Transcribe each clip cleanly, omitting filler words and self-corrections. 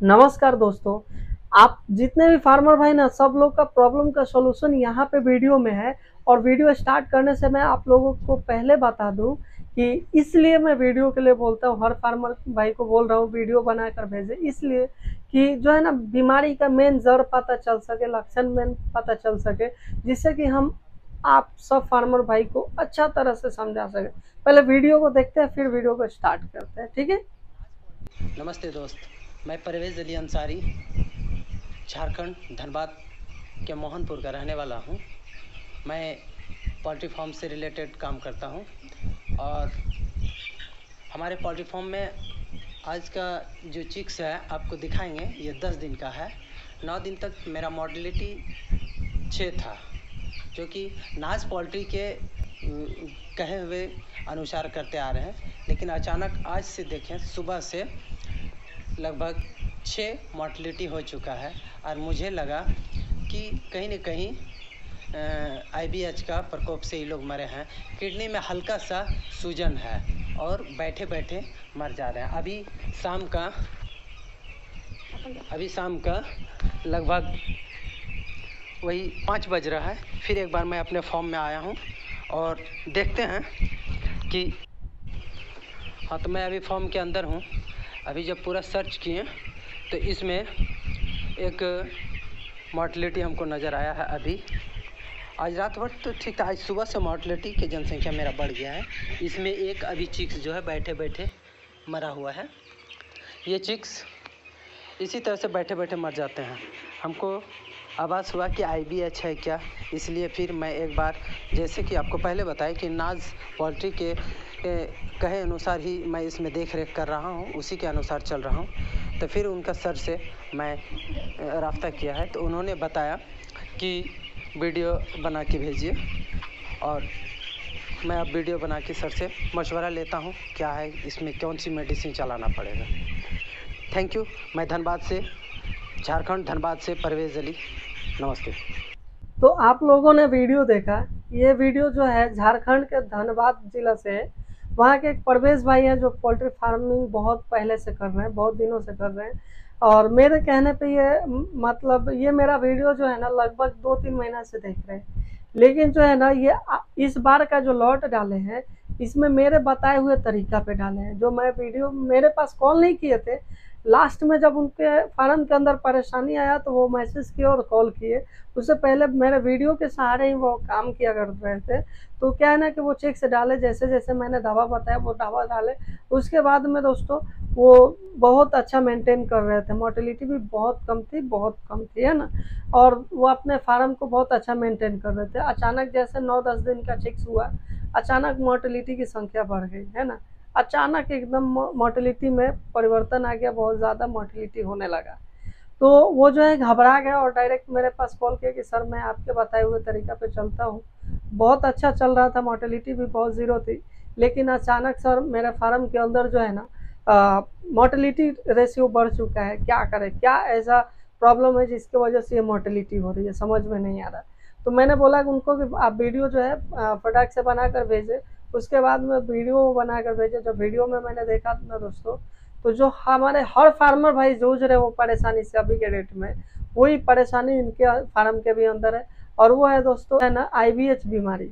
नमस्कार दोस्तों। आप जितने भी फार्मर भाई ना, सब लोग का प्रॉब्लम का सॉल्यूशन यहाँ पे वीडियो में है। और वीडियो स्टार्ट करने से मैं आप लोगों को पहले बता दूं कि इसलिए मैं वीडियो के लिए बोलता हूँ, हर फार्मर भाई को बोल रहा हूँ वीडियो बनाकर भेजें, इसलिए कि जो है ना बीमारी का मेन जड़ पता चल सके, लक्षण मेन पता चल सके, जिससे कि हम आप सब फार्मर भाई को अच्छा तरह से समझा सके। पहले वीडियो को देखते हैं, फिर वीडियो को स्टार्ट करते हैं, ठीक है। नमस्ते दोस्त, मैं परवेज़ अली अंसारी झारखंड धनबाद के मोहनपुर का रहने वाला हूं। मैं पोल्ट्री फार्म से रिलेटेड काम करता हूं और हमारे पोल्ट्री फार्म में आज का जो चिक्स है आपको दिखाएंगे। ये 10 दिन का है। 9 दिन तक मेरा मॉर्टेलिटी 6 था, जो कि नाज पोल्ट्री के कहे हुए अनुसार करते आ रहे हैं। लेकिन अचानक आज से देखें, सुबह से लगभग 6 मॉर्टेलिटी हो चुका है और मुझे लगा कि कहीं न कहीं IBH का प्रकोप से ये लोग मरे हैं। किडनी में हल्का सा सूजन है और बैठे बैठे मर जा रहे हैं। अभी शाम का लगभग वही 5 बज रहा है। फिर एक बार मैं अपने फार्म में आया हूँ और देखते हैं कि हाँ, तो मैं अभी फार्म के अंदर हूँ। अभी जब पूरा सर्च किए तो इसमें एक मॉर्टेलिटी हमको नज़र आया है। अभी आज रात भर तो ठीक था, आज सुबह से मॉर्टेलिटी की जनसंख्या मेरा बढ़ गया है। इसमें एक अभी चिक्स जो है बैठे बैठे मरा हुआ है। ये चिक्स इसी तरह से बैठे बैठे मर जाते हैं। हमको आभास हुआ कि IBH है क्या, इसलिए फिर मैं एक बार, जैसे कि आपको पहले बताया कि नाज पोल्ट्री के कहे अनुसार ही मैं इसमें देख रेख कर रहा हूँ, उसी के अनुसार चल रहा हूँ। तो फिर उनका सर से मैं राब्ता किया है, तो उन्होंने बताया कि वीडियो बना के भेजिए। और मैं अब वीडियो बना के सर से मशवरा लेता हूँ क्या है इसमें, कौन सी मेडिसिन चलाना पड़ेगा। Thank you. मैं धनबाद से, झारखंड धनबाद से परवेज़ अली, नमस्ते। तो आप लोगों ने वीडियो देखा। ये वीडियो जो है झारखंड के धनबाद जिला से है। वहाँ के एक परवेज भाई हैं जो पोल्ट्री फार्मिंग बहुत पहले से कर रहे हैं, बहुत दिनों से कर रहे हैं। और मेरे कहने पे ये मतलब ये मेरा वीडियो जो है ना लगभग 2-3 महीना से देख रहे हैं। लेकिन जो है ना ये इस बार का जो लॉट डाले हैं, इसमें मेरे बताए हुए तरीका पे डाले हैं। जो मैं वीडियो, मेरे पास कॉल नहीं किए थे, लास्ट में जब उनके फार्म के अंदर परेशानी आया तो वो मैसेज किए और कॉल किए। उससे पहले मेरे वीडियो के सहारे ही वो काम किया कर रहे थे। तो क्या है ना कि वो चेक से डाले, जैसे जैसे मैंने दवा बताया वो दवा डाले। उसके बाद में दोस्तों वो बहुत अच्छा मेंटेन कर रहे थे, मोर्टेलिटी भी बहुत कम थी, बहुत कम थी, है ना। और वो अपने फार्म को बहुत अच्छा मेंटेन कर रहे थे। अचानक जैसे 9-10 दिन का चेक्स हुआ, अचानक मोर्टेलिटी की संख्या बढ़ गई, है ना। अचानक एकदम मोर्टेलिटी में परिवर्तन आ गया, बहुत ज़्यादा मोर्टेलिटी होने लगा। तो वो जो है घबरा गया और डायरेक्ट मेरे पास कॉल किया कि सर मैं आपके बताए हुए तरीका पे चलता हूँ। बहुत अच्छा चल रहा था, मोर्टेलिटी भी बहुत ज़ीरो थी। लेकिन अचानक सर मेरे फार्म के अंदर जो है ना मोर्टेलिटी रेशियो बढ़ चुका है। क्या करें, क्या ऐसा प्रॉब्लम है जिसकी वजह से ये मोर्टेलिटी हो रही है, समझ में नहीं आ रहा। तो मैंने बोला उनको कि आप वीडियो जो है प्रोडक्ट से बना कर भेजें। उसके बाद में वीडियो बना कर भेजे। जब वीडियो में मैंने देखा ना दोस्तों, तो जो हमारे हर फार्मर भाई जूझ रहे वो परेशानी से अभी के डेट में, वही परेशानी इनके फार्म के भी अंदर है। और वो है दोस्तों, है ना, IBH बीमारी।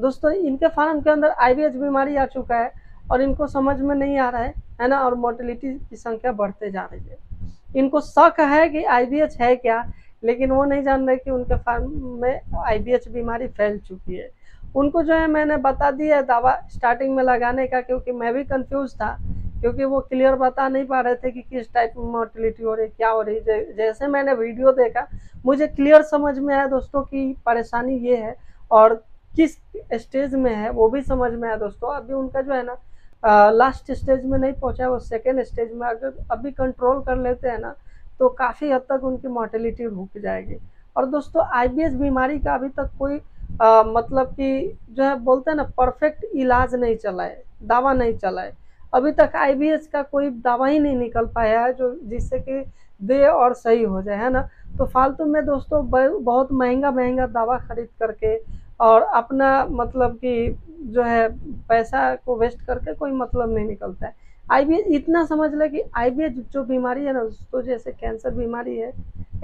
दोस्तों इनके फार्म के अंदर IBH बीमारी आ चुका है और इनको समझ में नहीं आ रहा है ना। और मोर्टेलिटी की संख्या बढ़ते जा रही है। इनको शक है कि IBH है क्या, लेकिन वो नहीं जान रहे कि उनके फार्म में IBH बीमारी फैल चुकी है। उनको जो है मैंने बता दिया दवा स्टार्टिंग में लगाने का, क्योंकि मैं भी कंफ्यूज था, क्योंकि वो क्लियर बता नहीं पा रहे थे कि किस टाइप में मोर्टेलिटी हो रही, क्या हो रही। जैसे मैंने वीडियो देखा मुझे क्लियर समझ में आया दोस्तों कि परेशानी ये है और किस स्टेज में है वो भी समझ में आया दोस्तों। अभी उनका जो है ना लास्ट स्टेज में नहीं पहुंचा, वो सेकेंड स्टेज में। अगर अभी कंट्रोल कर लेते हैं ना तो काफ़ी हद तक उनकी मोर्टेलिटी रुक जाएगी। और दोस्तों IBH बीमारी का अभी तक कोई मतलब कि जो है बोलते हैं ना परफेक्ट इलाज नहीं चला है, दवा नहीं चला है। अभी तक IBH का कोई दवा ही नहीं निकल पाया है जो जिससे कि दे और सही हो जाए, है ना। तो फालतू में दोस्तों बहुत महंगा महंगा दवा खरीद करके और अपना मतलब कि जो है पैसा को वेस्ट करके कोई मतलब नहीं निकलता है। आईबीएस इतना समझ ले कि आईबीएस जो बीमारी है ना उसको, जैसे कैंसर बीमारी है,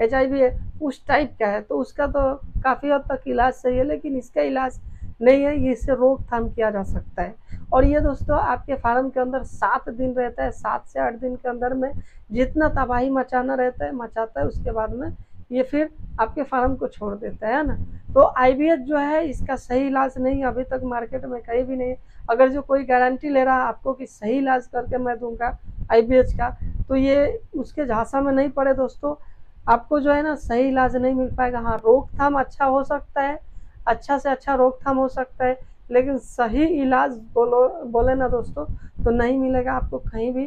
एचआईवी है, उस टाइप का है, तो उसका तो काफ़ी हद तक इलाज सही है, लेकिन इसका इलाज नहीं है, इससे रोकथाम किया जा सकता है। और ये दोस्तों आपके फार्म के अंदर 7 दिन रहता है, 7 से 8 दिन के अंदर में जितना तबाही मचाना रहता है मचाता है, उसके बाद में ये फिर आपके फार्म को छोड़ देता है ना। तो आईबीएस जो है इसका सही इलाज नहीं, अभी तक मार्केट में कहीं भी नहीं। अगर जो कोई गारंटी ले रहा है आपको कि सही इलाज करके मैं दूंगा आईबीएस का, तो ये उसके झांसा में नहीं पड़े दोस्तों। आपको जो है ना सही इलाज नहीं मिल पाएगा। हाँ, रोकथाम अच्छा हो सकता है, अच्छा से अच्छा रोकथाम हो सकता है, लेकिन सही इलाज बोले ना दोस्तों तो नहीं मिलेगा आपको कहीं भी।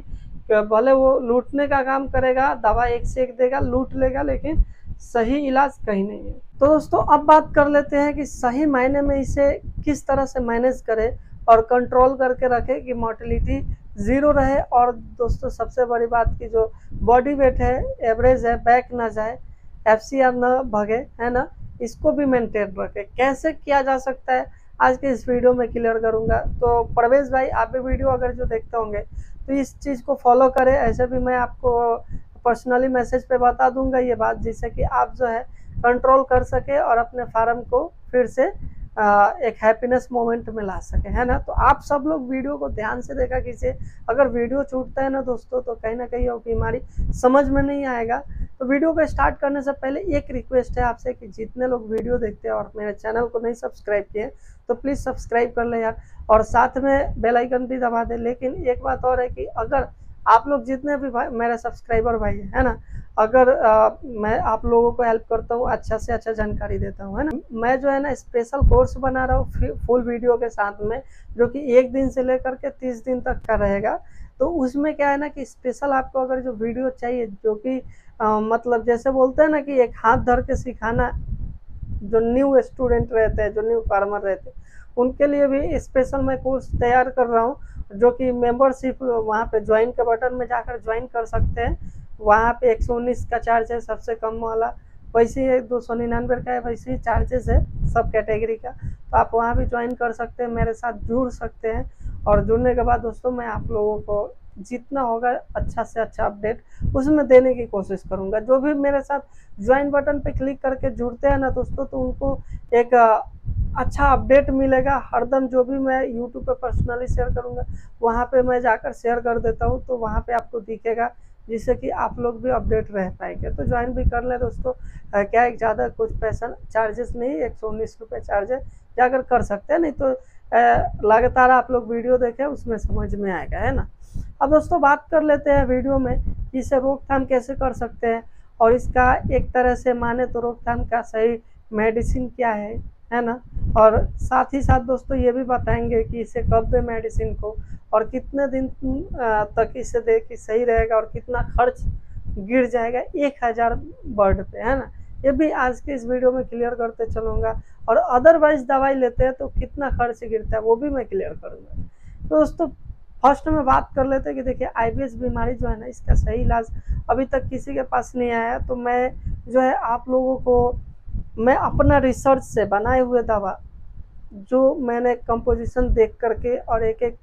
भले वो लूटने का काम करेगा, दवा एक से एक देगा, लूट लेगा, लेकिन सही इलाज कहीं नहीं है। तो दोस्तों अब बात कर लेते हैं कि सही मायने में इसे किस तरह से मैनेज करें और कंट्रोल करके रखें कि मोर्टेलिटी 0 रहे। और दोस्तों सबसे बड़ी बात की जो बॉडी वेट है, एवरेज है, बैक ना जाए, एफसीआर ना भागे, है ना, इसको भी मेंटेन रखें। कैसे किया जा सकता है आज के इस वीडियो में क्लियर करूंगा। तो परवेज भाई आप भी वीडियो अगर जो देखते होंगे तो इस चीज़ को फॉलो करें। ऐसे भी मैं आपको पर्सनली मैसेज पे बता दूंगा ये बात, जिससे कि आप जो है कंट्रोल कर सके और अपने फार्म को फिर से एक हैप्पीनेस मोमेंट में ला सके, है ना। तो आप सब लोग वीडियो को ध्यान से देखा कीजिए। अगर वीडियो छूटता है ना दोस्तों तो कहीं ना कहीं वो बीमारी समझ में नहीं आएगा। तो वीडियो को स्टार्ट करने से पहले एक रिक्वेस्ट है आपसे कि जितने लोग वीडियो देखते हैं और मेरे चैनल को नहीं सब्सक्राइब किए तो प्लीज़ सब्सक्राइब कर ले यार, और साथ में बेल आइकन भी दबा दे। लेकिन एक बात और है कि अगर आप लोग जितने भी भाई मेरे सब्सक्राइबर भाई है ना, अगर मैं आप लोगों को हेल्प करता हूँ, अच्छा से अच्छा जानकारी देता हूँ, है ना। मैं जो है ना स्पेशल कोर्स बना रहा हूँ फुल वीडियो के साथ में, जो कि 1 दिन से लेकर के 30 दिन तक का रहेगा। तो उसमें क्या है ना कि स्पेशल आपको अगर जो वीडियो चाहिए, जो कि मतलब जैसे बोलते हैं ना कि एक हाथ धर के सिखाना, जो न्यू स्टूडेंट रहते हैं, जो न्यू फार्मर रहते हैं, उनके लिए भी स्पेशल मैं कोर्स तैयार कर रहा हूँ, जो कि मेंबरशिप वहाँ पे ज्वाइन के बटन में जाकर ज्वाइन कर सकते हैं। वहाँ पे 119 का चार्ज है सबसे कम वाला, वैसे ही 299 का है, वैसे ही चार्जेस है सब कैटेगरी का। तो आप वहाँ भी ज्वाइन कर सकते हैं, मेरे साथ जुड़ सकते हैं। और जुड़ने के बाद दोस्तों मैं आप लोगों को जितना होगा अच्छा से अच्छा अपडेट उसमें देने की कोशिश करूँगा। जो भी मेरे साथ ज्वाइन बटन पे क्लिक करके जुड़ते हैं ना दोस्तों, तो उनको एक अच्छा अपडेट मिलेगा हरदम। जो भी मैं यूट्यूब पे पर्सनली शेयर करूँगा वहाँ पे मैं जाकर शेयर कर देता हूँ, तो वहाँ पे आपको दिखेगा, जिससे कि आप लोग भी अपडेट रह पाएंगे। तो ज्वाइन भी कर लें दोस्तों। क्या एक ज़्यादा कुछ पैसा चार्जेस नहीं, 119 रुपये चार्ज है, जाकर कर सकते हैं। नहीं तो लगातार आप लोग वीडियो देखें, उसमें समझ में आएगा, है ना। अब दोस्तों बात कर लेते हैं वीडियो में कि इसे रोकथाम कैसे कर सकते हैं, और इसका एक तरह से माने तो रोकथाम का सही मेडिसिन क्या है ना। और साथ ही साथ दोस्तों ये भी बताएंगे कि इसे कब दे मेडिसिन को, और कितने दिन तक इसे दे कि सही रहेगा, और कितना खर्च गिर जाएगा 1000 बर्ड पे, है ना। ये भी आज के इस वीडियो में क्लियर करते चलूँगा। और अदरवाइज दवाई लेते हैं तो कितना खर्च गिरता है वो भी मैं क्लियर करूँगा। तो दोस्तों फर्स्ट में बात कर लेते हैं कि देखिए आईबीएस बीमारी जो है ना, इसका सही इलाज अभी तक किसी के पास नहीं आया। तो मैं जो है आप लोगों को, मैं अपना रिसर्च से बनाए हुए दवा, जो मैंने कंपोजिशन देख करके और एक एक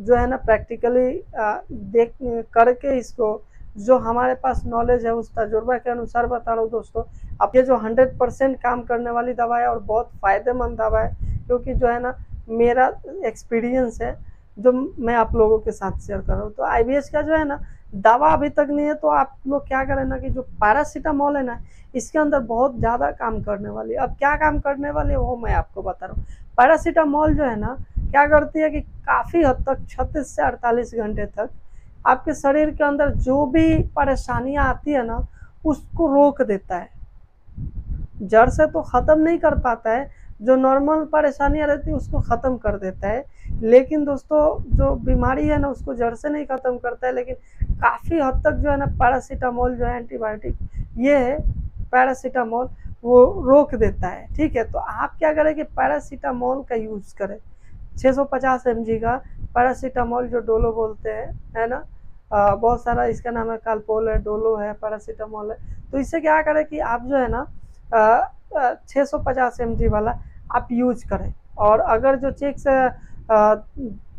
जो है ना प्रैक्टिकली देख करके, इसको जो हमारे पास नॉलेज है उस तजुर्बा के अनुसार बता रहा हूँ दोस्तों। अब ये जो 100% काम करने वाली दवा है और बहुत फ़ायदेमंद दवा है, क्योंकि जो है ना मेरा एक्सपीरियंस है जो मैं आप लोगों के साथ शेयर कर रहा हूँ। तो आईबीएस का जो है ना दवा अभी तक नहीं है, तो आप लोग क्या करें ना कि जो पैरासीटामोल है ना, इसके अंदर बहुत ज़्यादा काम करने वाली है। अब क्या काम करने वाली है वो मैं आपको बता रहा हूँ। पैरासीटामोल जो है ना क्या करती है कि काफ़ी हद तक 36 से 48 घंटे तक आपके शरीर के अंदर जो भी परेशानियां आती है ना उसको रोक देता है। जड़ से तो ख़त्म नहीं कर पाता है, जो नॉर्मल परेशानियां रहती है उसको ख़त्म कर देता है, लेकिन दोस्तों जो बीमारी है ना उसको जड़ से नहीं ख़त्म करता है, लेकिन काफ़ी हद तक जो है ना पैरासीटामोल जो है एंटीबायोटिक ये है पैरासीटामोल, वो रोक देता है। ठीक है, तो आप क्या करें कि पैरासीटामोल का यूज़ करें, 650 mg का पैरासीटामोल जो डोलो बोलते हैं, है ना। बहुत सारा इसका नाम है, कालपोल है, डोलो है, पैरासीटामोल है। तो इससे क्या करें कि आप जो है ना 650 mg वाला आप यूज करें। और अगर जो चेक से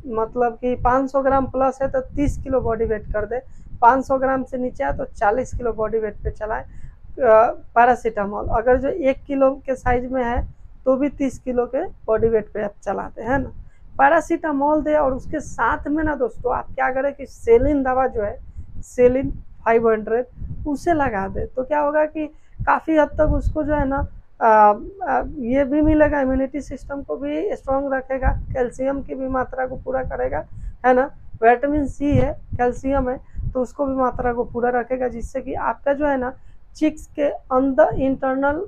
मतलब कि 500 ग्राम प्लस है तो 30 किलो बॉडी वेट कर दे, 500 ग्राम से नीचे है तो 40 किलो बॉडी वेट पे चलाएं पैरासीटामोल। अगर जो 1 किलो के साइज में है तो भी 30 किलो के बॉडी वेट पे आप चलाते हैं ना। पैरासीटामोल दे और उसके साथ में ना दोस्तों आप क्या करें कि सेलिन दवा जो है, सेलिन 500 उसे लगा दे, तो क्या होगा कि काफ़ी हद तक उसको जो है ना ये भी मिलेगा, इम्यूनिटी सिस्टम को भी स्ट्रॉन्ग रखेगा, कैल्शियम की भी मात्रा को पूरा करेगा, है ना। विटामिन सी है, कैल्शियम है, तो उसको भी मात्रा को पूरा रखेगा, जिससे कि आपका जो है ना चिक्स के अंदर इंटरनल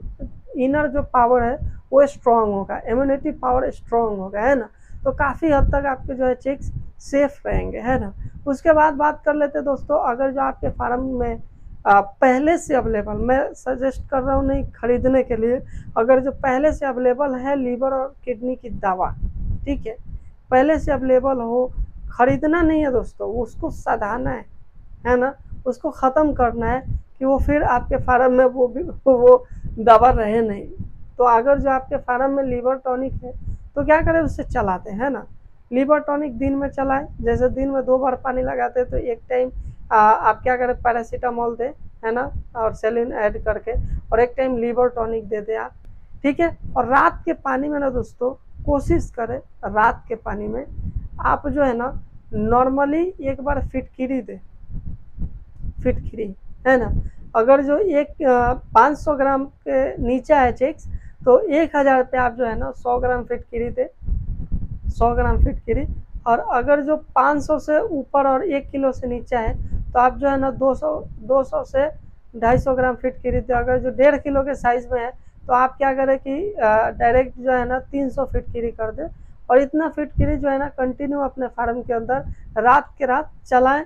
इनर जो पावर है वो स्ट्रॉन्ग होगा, इम्यूनिटी पावर स्ट्रॉन्ग होगा, है ना। तो काफ़ी हद तक आपके जो है चिक्स सेफ रहेंगे, है ना। उसके बाद बात कर लेते हैं दोस्तों, अगर जो आपके फार्म में पहले से अवेलेबल, मैं सजेस्ट कर रहा हूँ नहीं खरीदने के लिए, अगर जो पहले से अवेलेबल है लीवर और किडनी की दवा, ठीक है, पहले से अवेलेबल हो, खरीदना नहीं है दोस्तों, उसको सधाना है ना, उसको ख़त्म करना है कि वो फिर आपके फार्म में वो दवा रहे नहीं। तो अगर जो आपके फार्म में लीवर टॉनिक है तो क्या करें, उससे चलाते हैं ना। लीवर टॉनिक दिन में चलाएं, जैसे दिन में 2 बार पानी लगाते हैं तो एक टाइम आप क्या करें पैरासीटामोल दें, है ना, और सेलिन ऐड करके, और एक टाइम लीवर टॉनिक दे दें आप, ठीक है। और रात के पानी में ना दोस्तों कोशिश करें रात के पानी में आप जो है ना नॉर्मली एक बार फिटकिरी दें, फिटकिरी, है ना। अगर जो 500 ग्राम के नीचे है चिक्स तो 1000 पे आप जो है ना 100 ग्राम फिटकिरी दे, 100 ग्राम फिटकिरी। और अगर जो 500 से ऊपर और 1 किलो से नीचे है तो आप जो है ना 200 से 250 ग्राम फिटकिरी दे। अगर जो 1.5 किलो के साइज में है तो आप क्या करें कि डायरेक्ट जो है ना 300 फिटकिरी कर दे, और इतना फिटकिरी जो है ना कंटिन्यू अपने फार्म के अंदर रात के रात चलाएं,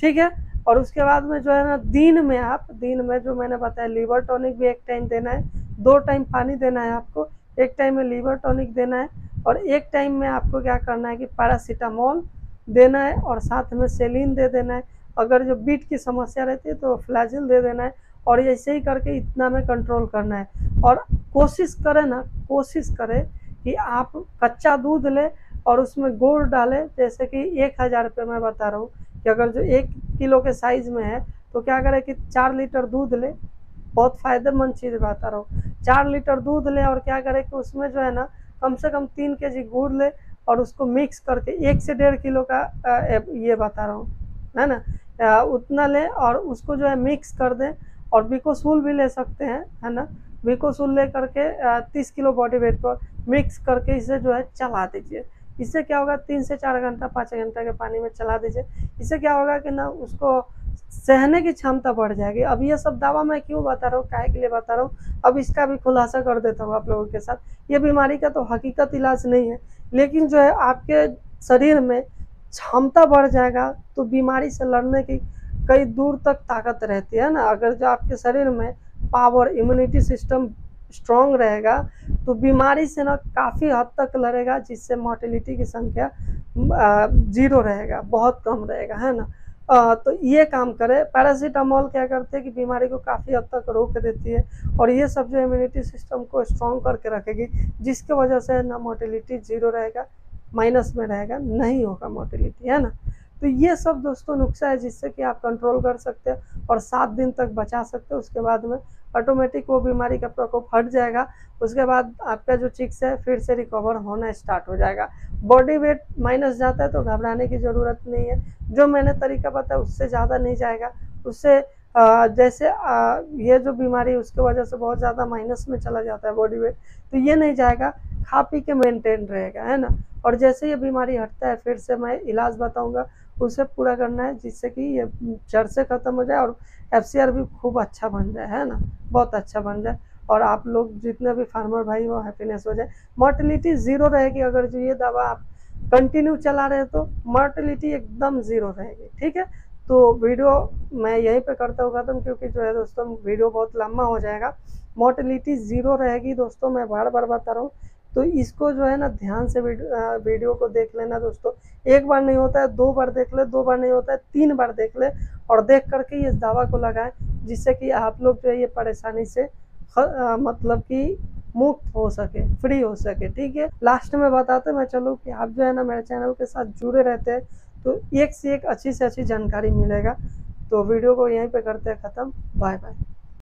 ठीक है। और उसके बाद में जो है ना दिन में जो मैंने बताया लीवर टॉनिक भी एक टाइम देना है, 2 टाइम पानी देना है आपको, एक टाइम में लीवर टॉनिक देना है, और एक टाइम में आपको क्या करना है कि पैरासीटामोल देना है और साथ में सेलिन दे देना है। अगर जो बीट की समस्या रहती है तो फ्लैजिल दे देना है, और ऐसे ही करके इतना में कंट्रोल करना है। और कोशिश करें कि आप कच्चा दूध लें और उसमें गुड़ डालें, जैसे कि 1000 रुपये मैं बता रहा हूँ कि अगर जो 1 किलो के साइज में है तो क्या करें कि 4 लीटर दूध ले, बहुत फ़ायदेमंद चीज़ बता रहा हूँ, 4 लीटर दूध ले और क्या करें कि उसमें जो है ना कम से कम 3 kg गुड़ ले और उसको मिक्स करके 1 से 1.5 किलो का ये बता रहा हूँ, है ना, उतना ले और उसको जो है मिक्स कर दें। और विकोसूल भी ले सकते हैं, है ना, विकोसूल ले करके 30 किलो बॉडी वेट पर मिक्स करके इसे जो है चला दीजिए। इससे क्या होगा 3 से 4 घंटा 5 घंटा के पानी में चला दीजिए। इससे क्या होगा कि ना उसको सहने की क्षमता बढ़ जाएगी। अब ये सब दवा मैं क्यों बता रहा हूँ, काहे के लिए बता रहा हूँ, अब इसका भी खुलासा कर देता हूँ आप लोगों के साथ। ये बीमारी का तो हकीकत इलाज नहीं है, लेकिन जो है आपके शरीर में क्षमता बढ़ जाएगा तो बीमारी से लड़ने की कई दूर तक ताकत रहती है ना। अगर जो आपके शरीर में पावर, इम्यूनिटी सिस्टम स्ट्रॉन्ग रहेगा तो बीमारी से ना काफ़ी हद तक लड़ेगा, जिससे मोर्टेलिटी की संख्या 0 रहेगा, बहुत कम रहेगा, है ना। तो ये काम करे। पैरासीटामोल क्या करते हैं कि बीमारी को काफ़ी हद तक रोक देती है, और ये सब जो इम्यूनिटी सिस्टम को स्ट्रॉन्ग करके रखेगी, जिसके वजह से ना मोर्टेलिटी 0 रहेगा, माइनस में रहेगा, नहीं होगा मोर्टेलिटी, है ना। तो ये सब दोस्तों नुस्खा है जिससे कि आप कंट्रोल कर सकते हैं और 7 दिन तक बचा सकते हैं। उसके बाद में ऑटोमेटिक वो बीमारी का प्रकोप हट जाएगा। उसके बाद आपका जो चिक्स है फिर से रिकवर होना स्टार्ट हो जाएगा। बॉडी वेट माइनस जाता है तो घबराने की ज़रूरत नहीं है, जो मैंने तरीका बताया उससे ज़्यादा नहीं जाएगा। उससे जैसे ये जो बीमारी उसके वजह से बहुत ज़्यादा माइनस में चला जाता है बॉडी वेट, तो ये नहीं जाएगा, खा पी के मेंटेन रहेगा, है ना। और जैसे ये बीमारी हटता है फिर से मैं इलाज बताऊंगा, उसे पूरा करना है जिससे कि ये जड़ से ख़त्म हो जाए और FCR भी खूब अच्छा बन जाए, है ना, बहुत अच्छा बन जाए, और आप लोग जितने भी फार्मर भाई वो हैप्पीनेस हो जाए। मोर्टेलिटी 0 रहेगी अगर जो ये दवा आप कंटिन्यू चला रहे तो मोर्टेलिटी एकदम 0 रहेगी, ठीक है। तो वीडियो मैं यहीं पे करता हूँ ख़त्म, क्योंकि जो है दोस्तों वीडियो बहुत लंबा हो जाएगा। मोर्टेलिटी 0 रहेगी दोस्तों, मैं बार बार बता रहा हूँ। तो इसको जो है ना ध्यान से वीडियो को देख लेना दोस्तों। एक बार नहीं होता है 2 बार देख ले, 2 बार नहीं होता है 3 बार देख ले, और देख करके इस दवा को लगाएं, जिससे कि आप लोग जो है ये परेशानी से मतलब कि मुक्त हो सके, फ्री हो सके। ठीक है, लास्ट में बताते मैं चलूँ कि आप जो है ना मेरे चैनल के साथ जुड़े रहते हैं तो एक से एक अच्छी से अच्छी जानकारी मिलेगा। तो वीडियो को यहीं पे करते हैं ख़त्म। Bye bye.